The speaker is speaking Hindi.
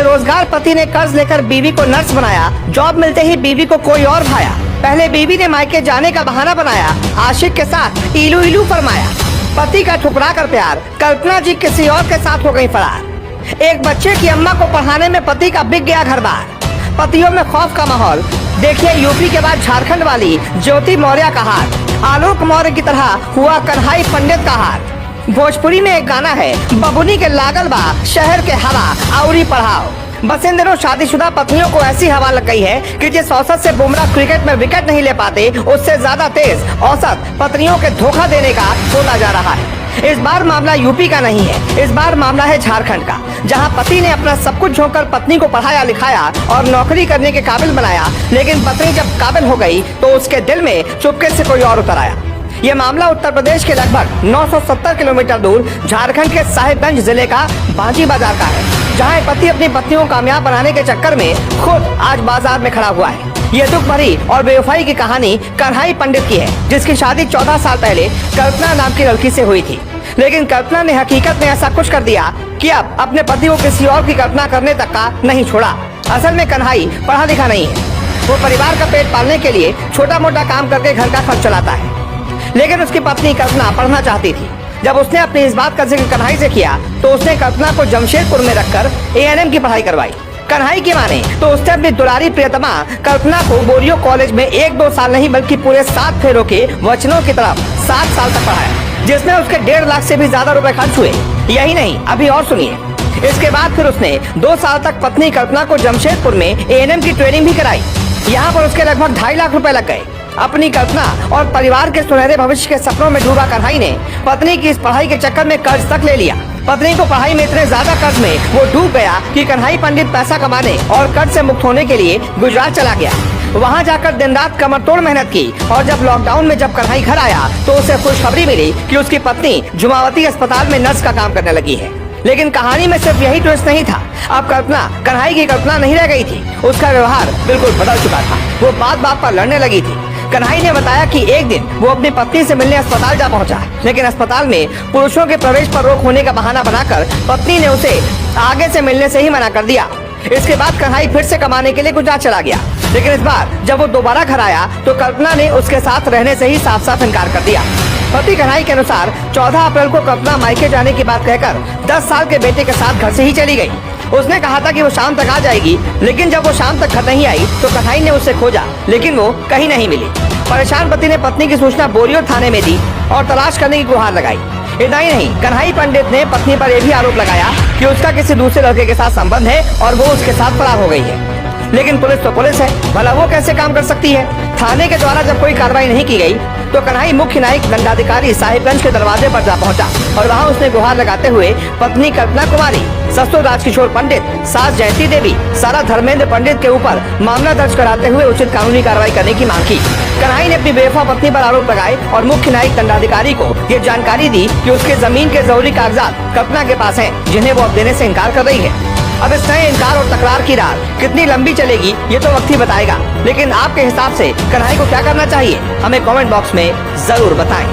बेरोजगार पति ने कर्ज लेकर बीवी को नर्स बनाया। जॉब मिलते ही बीवी को कोई और भाया। पहले बीवी ने मायके जाने का बहाना बनाया, आशिक के साथ इलू इलू फरमाया। पति का ठुकरा कर प्यार, कल्पना जी किसी और के साथ हो गई फरार। एक बच्चे की अम्मा को पढ़ाने में पति का बिक गया घर बार। पतियों में खौफ का माहौल। देखिए यूपी के बाद झारखंड वाली ज्योति मौर्य का हाल। आलोक मौर्य की तरह हुआ कन्हई पंडित का हाल। भोजपुरी में एक गाना है, बबुनी के लागल बा शहर के हवा आउरी पढ़ाओ। बस इन दिनों शादीशुदा पत्नियों को ऐसी हवा लग गई है कि जिस औसत से बुमराह क्रिकेट में विकेट नहीं ले पाते, उससे ज्यादा तेज औसत पत्नियों के धोखा देने का होता जा रहा है। इस बार मामला यूपी का नहीं है, इस बार मामला है झारखंड का, जहां पति ने अपना सब कुछ झोंककर पत्नी को पढ़ाया लिखाया और नौकरी करने के काबिल बनाया। लेकिन पत्नी जब काबिल हो गई तो उसके दिल में चुपके से कोई और उतर आया। ये मामला उत्तर प्रदेश के लगभग 970 किलोमीटर दूर झारखंड के साहिबगंज जिले का बांजी बाजार का है, जहां पति अपनी पत्नी को कामयाब बनाने के चक्कर में खुद आज बाजार में खड़ा हुआ है। ये दुख भरी और बेवफाई की कहानी कन्हई पंडित की है, जिसकी शादी 14 साल पहले कल्पना नाम की लड़की से हुई थी। लेकिन कल्पना ने हकीकत में ऐसा कुछ कर दिया कि अब अपने पति को किसी और की कल्पना करने तक का नहीं छोड़ा। असल में कन्हई पढ़ा लिखा नहीं है, वो परिवार का पेट पालने के लिए छोटा मोटा काम करके घर का खर्च चलाता है। लेकिन उसकी पत्नी कल्पना पढ़ना चाहती थी। जब उसने अपनी इस बात का जिक्र कन्हई से किया तो उसने कल्पना को जमशेदपुर में रखकर ANM की पढ़ाई करवाई। कन्हई की माने तो उसने अपनी दुलारी प्रियतमा कल्पना को बोरियो कॉलेज में 1-2 साल नहीं बल्कि पूरे 7 फेरों के वचनों की तरफ 7 साल तक पढ़ाया, जिसमें उसके 1.5 लाख से भी ज्यादा रुपए खर्च हुए। यही नहीं, अभी और सुनिए। इसके बाद फिर उसने 2 साल तक पत्नी कल्पना को जमशेदपुर में ANM की ट्रेनिंग भी कराई। यहाँ पर उसके लगभग 2.5 लाख रुपए लग गए। अपनी कल्पना और परिवार के सुनहरे भविष्य के सपनों में डूबा कन्हई ने पत्नी की इस पढ़ाई के चक्कर में कर्ज तक ले लिया। पत्नी को पढ़ाई में इतने ज्यादा कर्ज में वो डूब गया कि कन्हई पंडित पैसा कमाने और कर्ज से मुक्त होने के लिए गुजरात चला गया। वहाँ जाकर दिन रात कमर तोड़ मेहनत की और जब लॉकडाउन में जब कन्हई घर आया तो उसे खुशखबरी मिली कि उसकी पत्नी जुमावती अस्पताल में नर्स का काम करने लगी है। लेकिन कहानी में सिर्फ यही ट्विस्ट नहीं था। अब कल्पना कन्हई की कल्पना नहीं रह गई थी, उसका व्यवहार बिल्कुल बदल चुका था। वो बात पर लड़ने लगी थी। कन्हई ने बताया कि एक दिन वो अपनी पत्नी से मिलने अस्पताल जा पहुंचा, लेकिन अस्पताल में पुरुषों के प्रवेश पर रोक होने का बहाना बनाकर पत्नी ने उसे आगे से मिलने से ही मना कर दिया। इसके बाद कन्हई फिर से कमाने के लिए गुजरात चला गया, लेकिन इस बार जब वो दोबारा घर आया तो कल्पना ने उसके साथ रहने से ही साफ साफ इनकार कर दिया। पति कन्हई के अनुसार 14 अप्रैल को कल्पना मायके जाने की बात कहकर 10 साल के बेटे के साथ घर से ही चली गई। उसने कहा था कि वो शाम तक आ जाएगी, लेकिन जब वो शाम तक घर नहीं आई तो कन्हई ने उसे खोजा, लेकिन वो कहीं नहीं मिली। परेशान पति ने पत्नी की सूचना बोरियो थाने में दी और तलाश करने की गुहार लगाई। इतना ही नहीं, कन्हई पंडित ने पत्नी पर यह भी आरोप लगाया कि उसका किसी दूसरे लड़के के साथ संबंध है और वो उसके साथ फरार हो गई है। लेकिन पुलिस तो पुलिस है, भला वो कैसे काम कर सकती है। थाने के द्वारा जब कोई कार्रवाई नहीं की गई तो कन्हई मुख्य न्यायिक दंडाधिकारी साहिबगंज के दरवाजे पर जा पहुंचा और वहां उसने गुहार लगाते हुए पत्नी कल्पना कुमारी, ससुर राजकिशोर पंडित, सास जयंती देवी, सारा धर्मेंद्र पंडित के ऊपर मामला दर्ज कराते हुए उचित कानूनी कार्रवाई करने की मांग की। कन्हई ने अपनी बेवफा पत्नी पर आरोप लगाए और मुख्य न्यायिक दंडाधिकारी को ये जानकारी दी कि उसके जमीन के जरूरी कागजात कल्पना के पास हैं, जिन्हें वो अब देने से इनकार कर रही है। अब इस नए इनकार और तकरार की रार कितनी लंबी चलेगी ये तो वक्त ही बताएगा। लेकिन आपके हिसाब से कन्हई को क्या करना चाहिए, हमें कमेंट बॉक्स में जरूर बताएं।